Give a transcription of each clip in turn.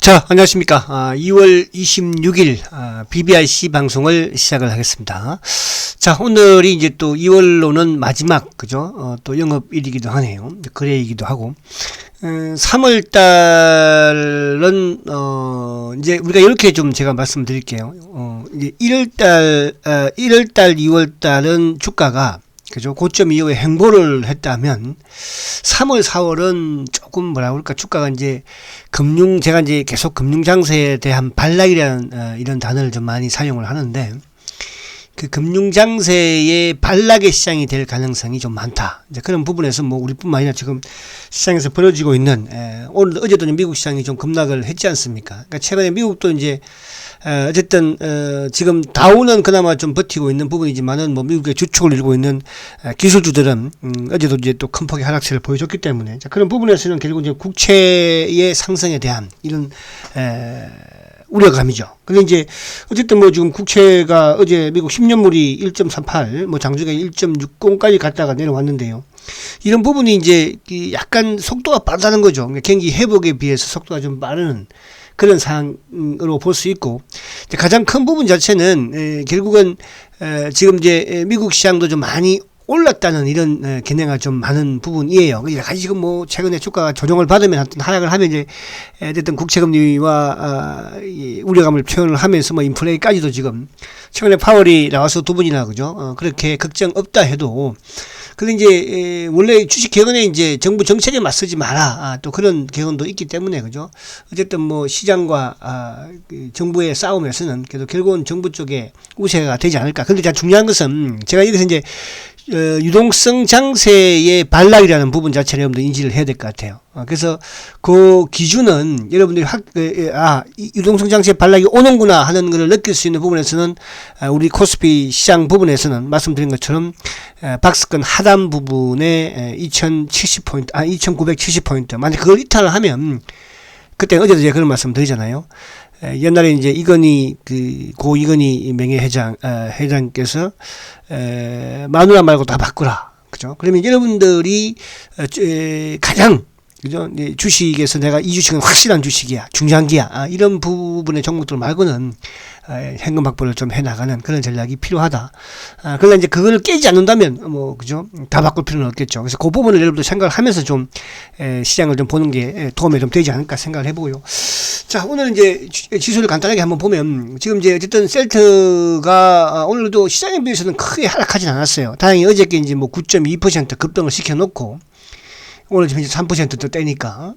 자, 안녕하십니까. 2월 26일 BBIC 방송을 시작을 하겠습니다. 자, 오늘이 이제 또 2월로는 마지막, 그죠? 또 영업일이기도 하네요. 거래이기도 하고. 3월 달은, 이제 우리가 이렇게 좀 제가 말씀드릴게요. 이제 1월 달, 2월 달은 주가가 그죠? 고점 이후에 횡보를 했다면 3월, 4월은 조금 뭐라 그럴까 주가가 이제 제가 이제 계속 금융 장세에 대한 반락이라는 이런 단어를 좀 많이 사용을 하는데 그 금융 장세의 반락의 시장이 될 가능성이 좀 많다. 이제 그런 부분에서 뭐 우리뿐만 아니라 지금 시장에서 벌어지고 있는 오늘 어제도 미국 시장이 좀 급락을 했지 않습니까? 그러니까 최근에 미국도 이제 어쨌든 지금 다우는 그나마 좀 버티고 있는 부분이지만은 뭐 미국의 주축을 이루고 있는 기술주들은 어제도 이제 또 큰 폭의 하락세를 보여줬기 때문에 자, 그런 부분에서는 결국 이제 국채의 상승에 대한 이런 우려감이죠. 근데 이제 어쨌든 뭐 지금 국채가 어제 미국 10년물이 1.38, 뭐 장중에 1.60까지 갔다가 내려왔는데요. 이런 부분이 이제 약간 속도가 빠르다는 거죠. 그러니까 경기 회복에 비해서 속도가 좀 빠른 그런 상황으로 볼 수 있고 가장 큰 부분 자체는 결국은 지금 이제 미국 시장도 좀 많이 올랐다는 이런 견해가 좀 많은 부분이에요. 지금 뭐 최근에 주가가 조정을 받으면 하락을 하면 이제 어쨌든 국채금리와 우려감을 표현을 하면서 뭐 인플레이까지도 지금 최근에 파월이 나와서 두 번이나 그죠? 그렇게 걱정 없다 해도 근데 이제 원래 주식 개헌에 이제 정부 정책에 맞서지 마라 또 그런 개헌도 있기 때문에 그죠? 어쨌든 뭐 시장과 정부의 싸움에서는 그래도 결국은 정부 쪽에 우세가 되지 않을까. 근데 중요한 것은 제가 여기서 이제 유동성 장세의 반락이라는 부분 자체를 여러분들 인지를 해야 될 것 같아요. 그래서 그 기준은 여러분들이 유동성 장세의 반락이 오는구나 하는 것을 느낄 수 있는 부분에서는 우리 코스피 시장 부분에서는 말씀드린 것처럼 박스권 하단 부분에 2070포인트, 2970포인트. 만약 그걸 이탈을 하면 그때 어제도 제가 그런 말씀 드리잖아요. 옛날에 이제 고 이건희 회장께서 마누라 말고 다 바꾸라. 그죠? 그러면 여러분들이 가장 그죠? 주식에서 내가 이 주식은 확실한 주식이야, 중장기야. 이런 부분의 종목들 말고는 현금 확보를 좀 해나가는 그런 전략이 필요하다. 그러나 이제 그걸 깨지 않는다면 뭐 그죠? 다 바꿀 필요는 없겠죠. 그래서 그 부분을 여러분들 생각을 하면서 좀 시장을 좀 보는 게 도움이 좀 되지 않을까 생각을 해보고요. 자, 오늘 이제 지수를 간단하게 한번 보면 지금 이제 어쨌든 셀트가 오늘도 시장에 비해서는 크게 하락하진 않았어요. 다행히 어저께 이제 뭐 9.2% 급등을 시켜놓고 오늘 지금 3%더 떼니까.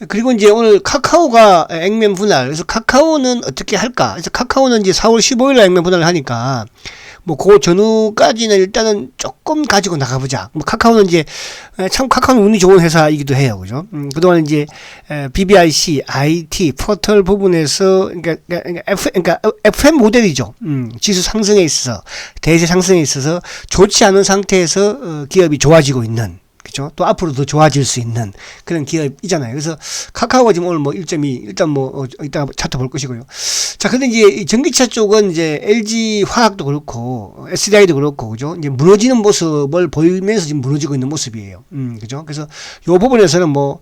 그리고 이제 오늘 카카오가 액면 분할. 그래서 카카오는 어떻게 할까? 그래서 카카오는 이제 4월 15일에 액면 분할을 하니까 뭐 그 전후까지는 일단은 조금 가지고 나가보자. 뭐 카카오는 이제 참 카카오는 운이 좋은 회사이기도 해요, 그죠? 그동안 이제 BBIC, IT, 포털 부분에서 그러니까 FM 모델이죠. 지수 상승에 있어서 대세 상승에 있어서 좋지 않은 상태에서 기업이 좋아지고 있는. 그죠? 또 앞으로 더 좋아질 수 있는 그런 기업이잖아요. 그래서 카카오가 지금 오늘 뭐 1.2 일단 뭐 이따 차트 볼 것이고요. 자, 근데 이제 전기차 쪽은 이제 LG 화학도 그렇고 SDI도 그렇고 그죠? 이제 무너지는 모습을 보이면서 지금 무너지고 있는 모습이에요. 그죠? 그래서 요 부분에서는 뭐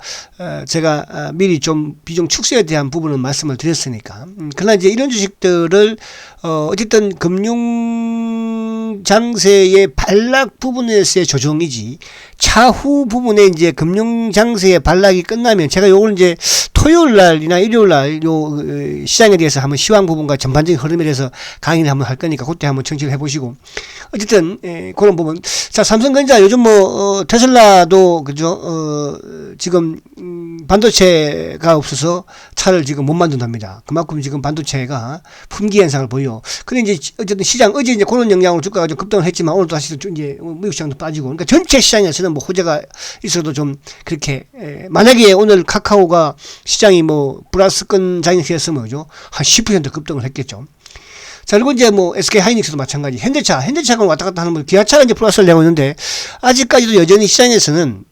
제가 미리 좀 비중 축소에 대한 부분은 말씀을 드렸으니까. 그러나 이제 이런 주식들을 어쨌든 금융 장세의 반락 부분에서의 조정이지 차후 부분에 이제 금융 장세의 반락이 끝나면 제가 요걸 이제 토요일 날이나 일요일 날 요 시장에 대해서 한번 시황 부분과 전반적인 흐름에 대해서 강의를 한번 할 거니까 그때 한번 청취를 해보시고 어쨌든 그런 부분. 자, 삼성전자 요즘 뭐 테슬라도 그죠? 지금 반도체가 없어서 차를 지금 못 만든답니다. 그만큼 지금 반도체가 품귀 현상을 보여. 근데 이제 어쨌든 시장 어제 이제 그런 영향으로 주가가 좀 급등을 했지만 오늘도 다시 이제 미국 시장도 빠지고 그러니까 전체 시장에서는 뭐 호재가 있어도 좀 그렇게 만약에 오늘 카카오가 시장이 뭐 플러스권 장이었으면 그죠? 한 10% 급등을 했겠죠. 자, 그리고 이제 뭐 SK 하이닉스도 마찬가지. 현대차가 왔다 갔다 하는 뭐 기아차가 이제 플러스를 내고 있는데 아직까지도 여전히 시장에서는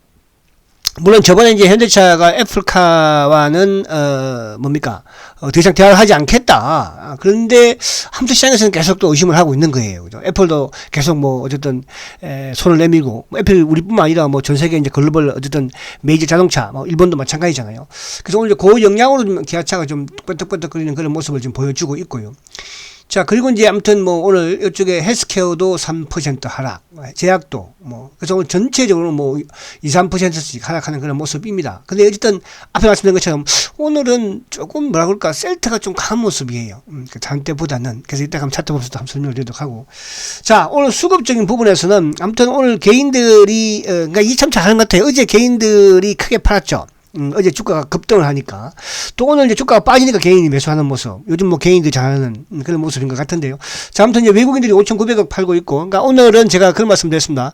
물론 저번에 이제 현대차가 애플카와는 뭡니까 더 이상 대화를 하지 않겠다. 그런데 아무튼 시장에서는 계속 또 의심을 하고 있는 거예요. 그죠? 애플도 계속 뭐 어쨌든 손을 내밀고 뭐 애플 우리뿐만 아니라 뭐 전 세계 이제 글로벌 어쨌든 메이저 자동차 뭐 일본도 마찬가지잖아요. 그래서 오늘 그 영향으로 좀 기아차가 좀 끄덕끄덕거리는 그런 모습을 지금 보여주고 있고요. 자, 그리고 이제 아무튼 뭐 오늘 이쪽에 헬스케어도 3% 하락, 제약도 뭐, 그래서 오늘 전체적으로 뭐 2, 3%씩 하락하는 그런 모습입니다. 근데 어쨌든 앞에 말씀드린 것처럼 오늘은 조금 뭐라 그럴까, 셀트가 좀 강한 모습이에요. 그 다음 때보다는. 그래서 이따가 한번 차트 보면서 한번 설명을 드리도록 하고. 자, 오늘 수급적인 부분에서는 아무튼 오늘 개인들이, 그러니까 이 참 잘하는 것 같아요. 어제 개인들이 크게 팔았죠. 어제 주가가 급등을 하니까 또 오늘 이제 주가가 빠지니까 개인이 매수하는 모습, 요즘 뭐 개인들이 잘하는 그런 모습인 것 같은데요. 자, 아무튼 이제 외국인들이 5,900억 팔고 있고, 그러니까 오늘은 제가 그런 말씀 드렸습니다.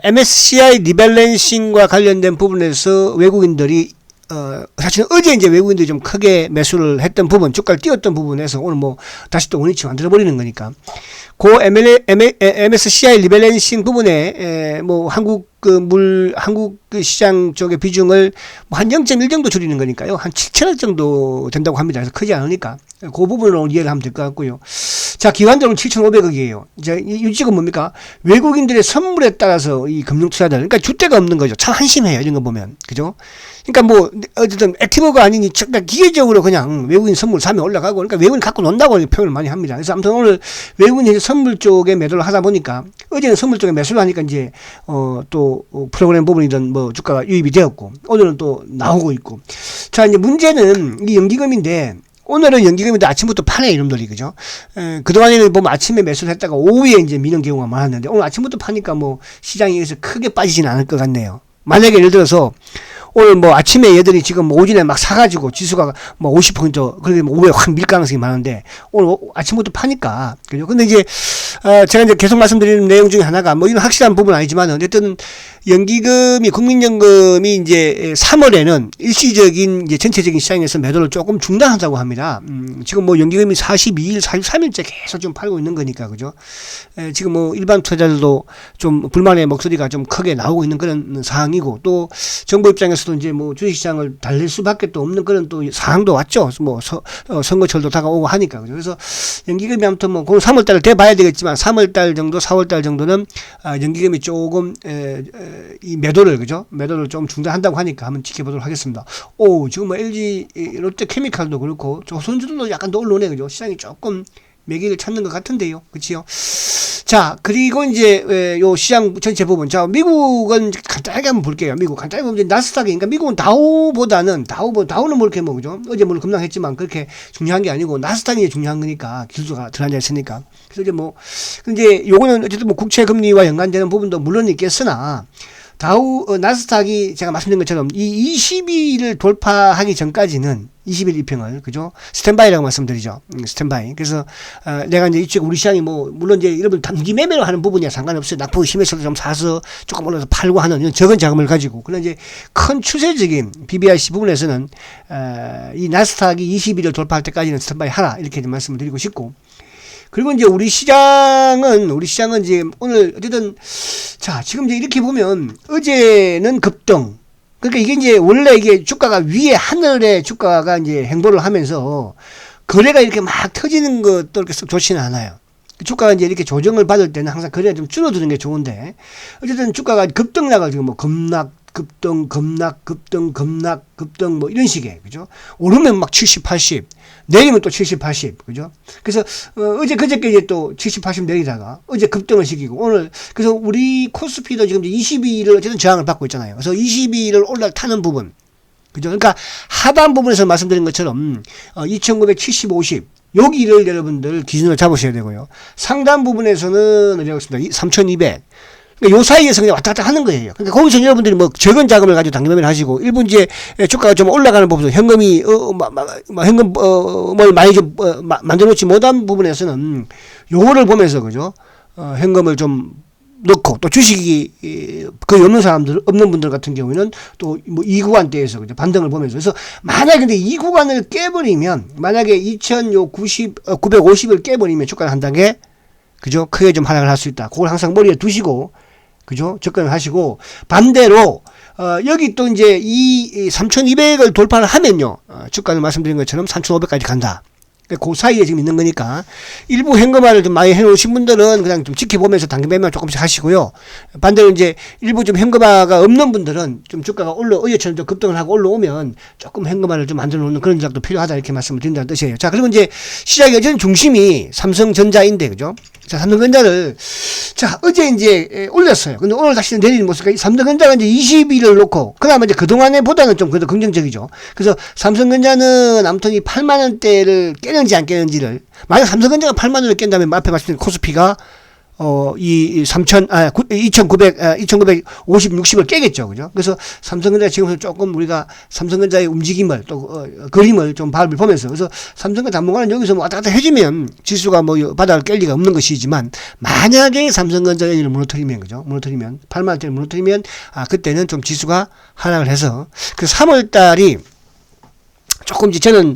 MSCI 리밸런싱과 관련된 부분에서 외국인들이 사실 어제 이제 외국인들이 좀 크게 매수를 했던 부분, 주가를 띄웠던 부분에서 오늘 뭐 다시 또 원위치 만들어버리는 거니까. 그 MSCI 리밸런싱 부분에 뭐 한국 시장 쪽의 비중을 뭐 한 0.1 정도 줄이는 거니까요. 한 7천억 정도 된다고 합니다. 그래서 크지 않으니까. 그 부분으로 이해를 하면 될 것 같고요. 자, 기관적으로 7,500억이에요. 이제 이 지금 뭡니까? 외국인들의 선물에 따라서 이 금융투자들, 그러니까 줏대가 없는 거죠. 참 한심해요. 이런 거 보면. 그죠? 그러니까 뭐, 어쨌든 액티브가 아니니, 그러니까 기계적으로 그냥 외국인 선물 사면 올라가고, 그러니까 외국인 갖고 논다고 표현을 많이 합니다. 그래서 아무튼 오늘 외국인이 선물 쪽에 매도를 하다 보니까, 어제는 선물 쪽에 매수를 하니까 이제, 또 프로그램 부분이든 뭐 주가가 유입이 되었고, 오늘은 또 나오고 있고. 자, 이제 문제는 이 연기금인데, 오늘은 연기금인데 아침부터 파네, 이놈들이, 그죠? 그동안에는 보면 아침에 매수를 했다가 오후에 이제 미는 경우가 많았는데, 오늘 아침부터 파니까 뭐 시장이 여기서 크게 빠지진 않을 것 같네요. 만약에 예를 들어서, 오늘 뭐 아침에 얘들이 지금 뭐 오전에 막 사가지고 지수가 뭐 50% 그렇게 뭐 500 확 밀 가능성이 많은데 오늘 아침부터 파니까 그죠? 근데 이제 제가 이제 계속 말씀드리는 내용 중에 하나가 뭐 이런 확실한 부분은 아니지만 어쨌든 연기금이 국민연금이 이제 3월에는 일시적인 이제 전체적인 시장에서 매도를 조금 중단한다고 합니다. 지금 뭐 연기금이 42일, 43일째 계속 좀 팔고 있는 거니까 그죠? 지금 뭐 일반 투자자들도 좀 불만의 목소리가 좀 크게 나오고 있는 그런 상황이고 또 정부 입장에서도 이제 뭐 주식시장을 달랠 수밖에 또 없는 그런 또 상황도 왔죠. 뭐 선거철도 다가오고 하니까 그죠? 그래서 연기금이 아무튼 뭐 3월달을 돼봐야 되겠지만 3월달 정도, 4월달 정도는 연기금이 조금 이 매도를 그죠? 매도를 좀 중단한다고 하니까 한번 지켜보도록 하겠습니다. 오, 지금 뭐 LG, 롯데케미칼도 그렇고 조선주들도 약간 더 올라오네 그죠? 시장이 조금 매기를 찾는 것 같은데요. 그치요? 자, 그리고 이제 요 시장 전체 부분. 자, 미국은 간단하게 한번 볼게요. 미국 간단하게 보면 이제 나스닥이, 그러니까 미국은 다우는 뭐 이렇게 뭐 그죠? 어제 물론 급락했지만 그렇게 중요한 게 아니고 나스닥이 중요한 거니까 기술주가 들어앉아 있으니까. 그래서 이제 뭐 근데 요거는 어쨌든 뭐 국채 금리와 연관되는 부분도 물론 있겠으나 나스닥이 제가 말씀드린 것처럼 이 20일을 돌파하기 전까지는 20일 이평을, 그죠? 스탠바이라고 말씀드리죠. 스탠바이. 그래서, 내가 이제 이쪽 우리 시장이 뭐, 물론 이제 여러분 단기 매매로 하는 부분이야 상관없어요. 낙폭이 심해서도 좀 사서 조금 올라서 팔고 하는 이런 적은 자금을 가지고. 그러나 이제 큰 추세적인 BBRC 부분에서는, 이 나스닥이 20일을 돌파할 때까지는 스탠바이 하라. 이렇게 좀 말씀을 드리고 싶고. 그리고 이제 우리 시장은 이제 오늘 어쨌든 자, 지금 이제 이렇게 보면 어제는 급등. 그러니까 이게 이제 원래 이게 주가가 위에 하늘에 주가가 이제 행보를 하면서 거래가 이렇게 막 터지는 것도 그렇게 썩 좋지는 않아요. 주가가 이제 이렇게 조정을 받을 때는 항상 거래가 좀 줄어드는 게 좋은데 어쨌든 주가가 급등 나가지고 뭐 급락, 급등, 급등 뭐 이런 식의 그죠? 오르면 막 70, 80, 내리면 또 70, 80 그죠? 그래서 어제 그저께 이제 또 70, 80 내리다가 어제 급등을 시키고 오늘 그래서 우리 코스피도 지금 이제 22일을 어쨌든 저항을 받고 있잖아요. 그래서 22일을 올라타는 부분 그죠? 그러니까 하단 부분에서 말씀드린 것처럼 2970, 50 여기를 여러분들 기준으로 잡으셔야 되고요. 상단 부분에서는 어디 하겠습니다. 3200 그러니까 요 사이에서 그냥 왔다 갔다 하는 거예요. 그러니까 거기서 여러분들이 뭐 적은 자금을 가지고 단기매매를 하시고 일부 이제 주가가 좀 올라가는 부분에서 현금이 현금을 많이 좀 만들어놓지 못한 부분에서는 요거를 보면서 그죠? 현금을 좀 넣고 또 주식이 거의 없는 분들 같은 경우에는 또 뭐 2구간대에서 그죠? 반등을 보면서 그래서 만약에 근데 2구간을 깨버리면 만약에 950을 깨버리면 주가는 한 단계 그죠? 크게 좀 하락을 할 수 있다. 그걸 항상 머리에 두시고 그죠? 접근을 하시고, 반대로, 여기 또 이제 이 3,200을 돌파를 하면요, 주가는 말씀드린 것처럼 3,500까지 간다. 그 사이에 지금 있는 거니까 일부 현금화를 좀 많이 해놓으신 분들은 그냥 좀 지켜보면서 당긴 매매만 조금씩 하시고요. 반대로 이제 일부 좀 현금화가 없는 분들은 좀 주가가 어제처럼 좀 급등을 하고 올라오면 조금 현금화를 좀 만들어 놓는 그런 전략도 필요하다 이렇게 말씀을 드린다는 뜻이에요. 자, 그리고 이제 시장의 어제는 중심이 삼성전자인데, 그죠? 자, 삼성전자를, 자, 어제 이제 올렸어요. 근데 오늘 다시 내리는 모습, 삼성전자가 이제 20일을 놓고, 그나마 이제 그동안에 보다는 좀 그래도 긍정적이죠. 그래서 삼성전자는 아무튼 이 8만원대를 깨는지 안 깨는지를, 만약 삼성전자가 8만원을 깬다면 앞에 말씀드린 코스피가 이 2,950, 60을 깨겠죠. 그죠? 그래서 삼성전자 지금 조금 우리가 삼성전자의 움직임을 또, 그림을 좀 보면서, 그래서 삼성전자 당분간은 여기서 뭐 왔다 갔다 해주면 지수가 뭐 바닥을 깰 리가 없는 것이지만, 만약에 삼성전자가 여기를 무너뜨리면, 그죠? 무너뜨리면, 8만원대를 무너뜨리면, 그때는 좀 지수가 하락을 해서, 그 3월달이 조금 이제 저는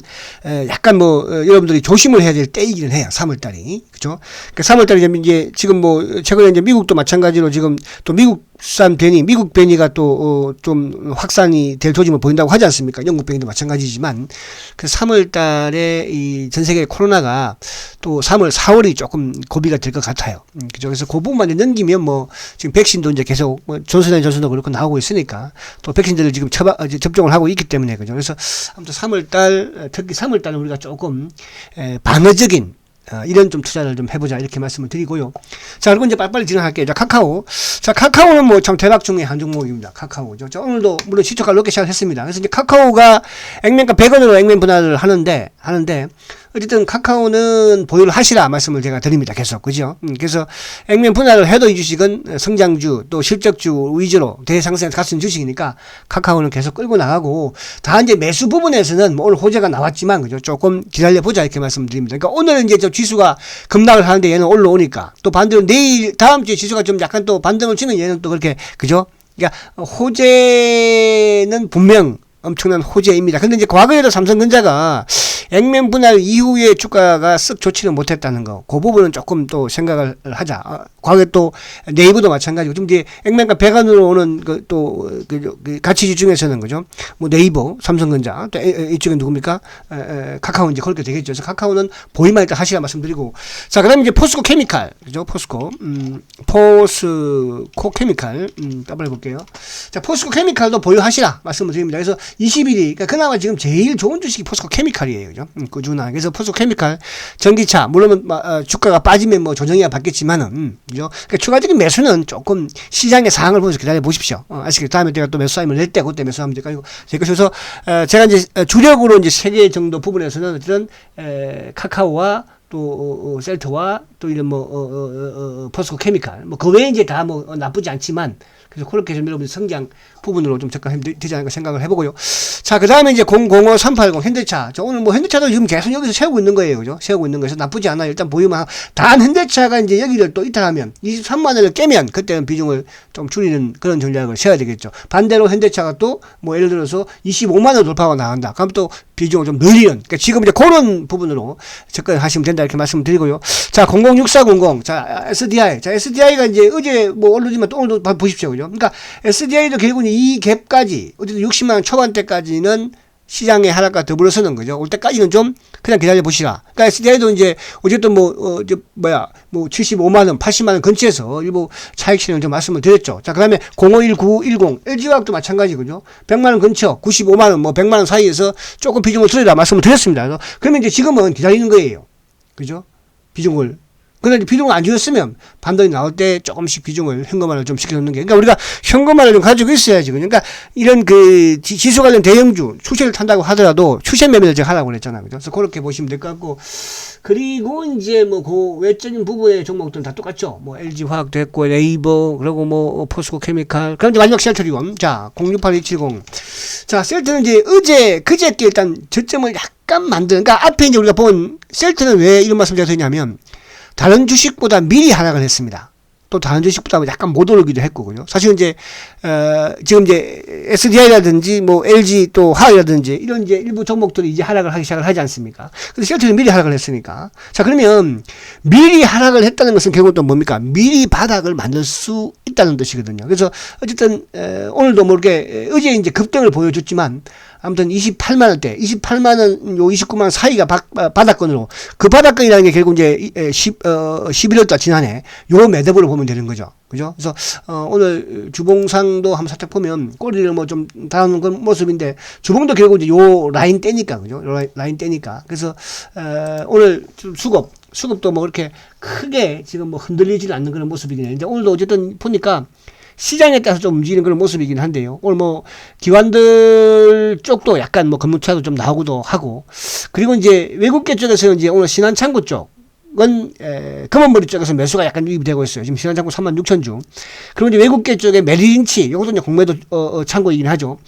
약간 뭐 여러분들이 조심을 해야 될 때이기는 해요. 3월달이, 그죠? 그 3월달이 이제 지금 뭐 최근에 이제 미국도 마찬가지로 지금 또 미국산 변이, 미국 변이가 또 좀 확산이 될 조짐을 보인다고 하지 않습니까? 영국 변이도 마찬가지지만 그 3월달에 이 전 세계 코로나가 또 3월, 4월이 조금 고비가 될 것 같아요. 그죠? 그래서 그 부분만 이제 넘기면 뭐 지금 백신도 이제 계속 뭐 존슨앤존슨도 그렇고 나오고 있으니까 또 백신들을 지금 접종을 하고 있기 때문에, 그죠? 그래서 아무튼 3월달, 특히 3월달은 우리가 조금 방어적인 이런 좀 투자를 좀 해보자 이렇게 말씀을 드리고요. 자, 그리고 이제 빨리빨리 진행할게요. 자, 카카오. 자, 카카오는 뭐 참 대박 중에 한 종목입니다. 카카오죠. 자, 오늘도 물론 시초가 높게 시작했습니다. 그래서 이제 카카오가 액면가 100원으로 액면 분할을 하는데 어쨌든 카카오는 보유를 하시라 말씀을 제가 드립니다. 계속. 그죠? 그래서 액면 분할을 해도 이 주식은 성장주 또 실적주 위주로 대상승에 갔은 주식이니까 카카오는 계속 끌고 나가고, 다 이제 매수 부분에서는 뭐 오늘 호재가 나왔지만, 그죠? 조금 기다려보자 이렇게 말씀드립니다. 그러니까 오늘은 이제 저 지수가 급락을 하는데 얘는 올라오니까, 또 반대로 내일 다음 주에 지수가 좀 약간 또 반등을 치면 얘는 또 그렇게, 그죠? 그러니까 호재는 분명 엄청난 호재입니다. 근데 이제 과거에도 삼성전자가 액면 분할 이후에 주가가 쓱 좋지는 못했다는 거, 그 부분은 조금 또 생각을 하자. 과거에 또 네이버도 마찬가지고, 좀 이제 액면가 100원으로 오는 그 가치주 중에서는, 그죠? 뭐 네이버, 삼성전자, 또 이쪽은 누굽니까? 카카오 이제 그렇게 되겠죠. 그래서 카카오는 보이만 일단 하시라 말씀드리고, 자, 그 다음에 이제 포스코 케미칼, 그죠? 포스코 케미칼, 더블 해볼게요. 자, 포스코 케미칼도 보유하시라 말씀을 드립니다. 그래서 20일이, 그러니까 그나마 지금 제일 좋은 주식이 포스코 케미칼이에요. 그죠? 꾸준하게. 그래서 포스코 케미칼, 전기차, 물론 주가가 빠지면 뭐 조정이야 받겠지만은, 그죠? 그러니까 추가적인 매수는 조금 시장의 상황을 보면서 기다려 보십시오. 아시겠죠? 다음에 제가 또 매수하면 낼 때, 그때 매수하면 될까요? 그래서 제가 이제 주력으로 이제 3개 정도 부분에서는 어쨌든 카카오와 또 셀트와 또 이런 뭐 포스코 케미칼, 뭐 그 외에 이제 다 뭐 나쁘지 않지만, 그래서 그렇게 좀 여러분들 성장 부분으로 좀 접근하면 되지 않을까 생각을 해보고요. 자, 그 다음에 이제 005380 현대차. 자, 오늘 뭐 현대차도 지금 계속 여기서 세우고 있는 거예요. 그죠? 세우고 있는 거에서 나쁘지 않아요. 일단 보유만 하고. 단 현대차가 이제 여기를 또 이탈하면 23만원을 깨면 그때는 비중을 좀 줄이는 그런 전략을 세워야 되겠죠. 반대로 현대차가 또 뭐 예를 들어서 25만원 돌파가 나간다. 그럼 또 비중을 좀 늘리는. 그러니까 지금 이제 그런 부분으로 접근하시면 된다 이렇게 말씀을 드리고요. 자, 006400. 자, SDI. 자, SDI가 이제 어제 뭐 오르지만 또 오늘도 보십시오. 그죠? 그러니까 SDI도 결국은 이 갭까지 어쨌든 60만원 초반대까지는 시장의 하락과 더불어서는, 거죠. 올 때까지는 좀 그냥 기다려 보시라. 그러니까 SDI도 이제 어쨌든 뭐 75만원, 80만원 근처에서 일부 차익 실현을 좀 말씀을 드렸죠. 자, 그 다음에 051910 LG화학도 마찬가지, 그죠. 100만원 근처, 95만원, 뭐 100만원 사이에서 조금 비중을 줄이라 말씀을 드렸습니다. 그러면 이제 지금은 기다리는 거예요. 그죠? 비중을. 그런데 비중을 안 줄였으면 반등이 나올 때 조금씩 비중을 현금화를 좀 시켜놓는 게, 그러니까 우리가 현금화를 좀 가지고 있어야지. 그러니까 이런 그 지수 관련 대형주 추세를 탄다고 하더라도 추세 매매를 제가 하라고 그랬잖아요. 그죠? 그래서 그렇게 보시면 될 것 같고, 그리고 이제 뭐 그 외적인 부분의 종목들은 다 똑같죠. 뭐 LG 화학도 했고, 네이버, 그리고 뭐 포스코 케미칼, 그럼 이제 마지막 셀트리온. 자, 068270. 자, 셀트는 이제 그저께 일단 저점을 약간 그러니까 앞에 이제 우리가 본 셀트는 왜 이런 말씀 제가 드리냐면, 다른 주식보다 미리 하락을 했습니다. 또 다른 주식보다 약간 못 오르기도 했고, 그죠? 사실은 이제, 지금 이제 SDI라든지 뭐 LG 또 화학이라든지 이런 이제 일부 종목들이 이제 하락을 하기 시작을 하지 않습니까? 근데 셀트는 미리 하락을 했으니까. 자, 그러면 미리 하락을 했다는 것은 결국 또 뭡니까? 미리 바닥을 만들 수 있다는 뜻이거든요. 그래서 어쨌든 오늘도 모르게 어제 이제 급등을 보여줬지만 아무튼 28만 원대, 28만 원, 요 29만 원 사이가 바닥권으로, 그 바닥권이라는 게 결국 이제 11월 달 지난해 요 매듭으로 보면 되는 거죠. 그죠? 그래서 오늘 주봉상도 한번 살짝 보면 꼬리를 뭐 좀 달아놓은 그런 모습인데, 주봉도 결국 이제 요 라인 떼니까, 그죠? 요 라인 떼니까. 그래서 오늘 좀 수급도 뭐 그렇게 크게 지금 뭐 흔들리지는 않는 그런 모습이긴 해요. 이제 오늘도 어쨌든 보니까 시장에 따라서 좀 움직이는 그런 모습이긴 한데요. 오늘 뭐 기관들 쪽도 약간 뭐 건물차도 좀 나오기도 하고, 그리고 이제 외국계 쪽에서는 이제 오늘 신한창구 쪽은 검은머리 쪽에서 매수가 약간 유입이 되고 있어요. 지금 신한창구 36,000주. 그리고 이제 외국계 쪽에 메리린치, 이것도 이제 공매도 창구이긴 하죠.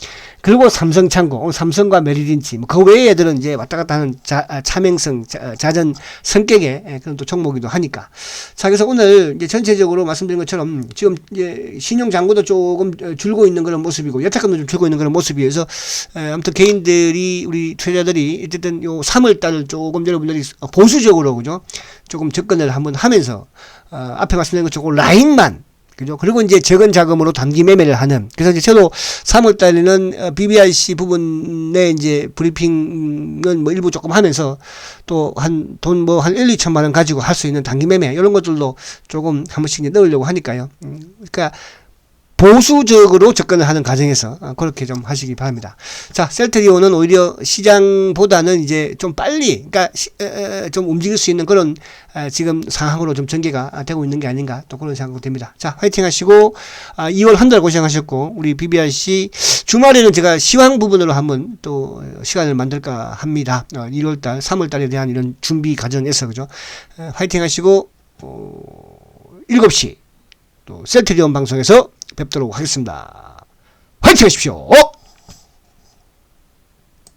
그리고 삼성창고, 오늘 삼성과 메리린치, 뭐 그 외의 애들은 이제 왔다 갔다 하는 차명성, 자전 성격의 그런 또 종목이기도 하니까. 자, 그래서 오늘 이제 전체적으로 말씀드린 것처럼 지금 이제 신용잔고도 조금 줄고 있는 그런 모습이고, 여차금도 좀 줄고 있는 그런 모습이어서, 아무튼 개인들이, 우리 투자자들이 어쨌든 요 3월달을 조금 여러분들이 보수적으로, 그죠? 조금 접근을 한번 하면서, 앞에 말씀드린 것처럼 라인만, 그죠? 그리고 이제 적은 자금으로 단기 매매를 하는. 그래서 이제 저도 3월 달에는 BBRC 부분에 이제 브리핑은 뭐 일부 조금 하면서 또 돈 뭐 한 1, 2천만 원 가지고 할 수 있는 단기 매매 이런 것들도 조금 한 번씩 넣으려고 하니까요. 그러니까 보수적으로 접근을 하는 과정에서 그렇게 좀 하시기 바랍니다. 자, 셀트리온은 오히려 시장보다는 이제 좀 빨리, 그러니까 좀 움직일 수 있는 그런 지금 상황으로 좀 전개가 되고 있는 게 아닌가 또 그런 생각도 됩니다. 자, 화이팅 하시고 2월 한 달 고생하셨고, 우리 BBRC 주말에는 제가 시황 부분으로 한번 또 시간을 만들까 합니다. 1월 달, 3월 달에 대한 이런 준비 과정에서, 그죠? 화이팅 하시고 7시 또 셀트리온 방송에서 뵙도록 하겠습니다. 화이팅 하십시오.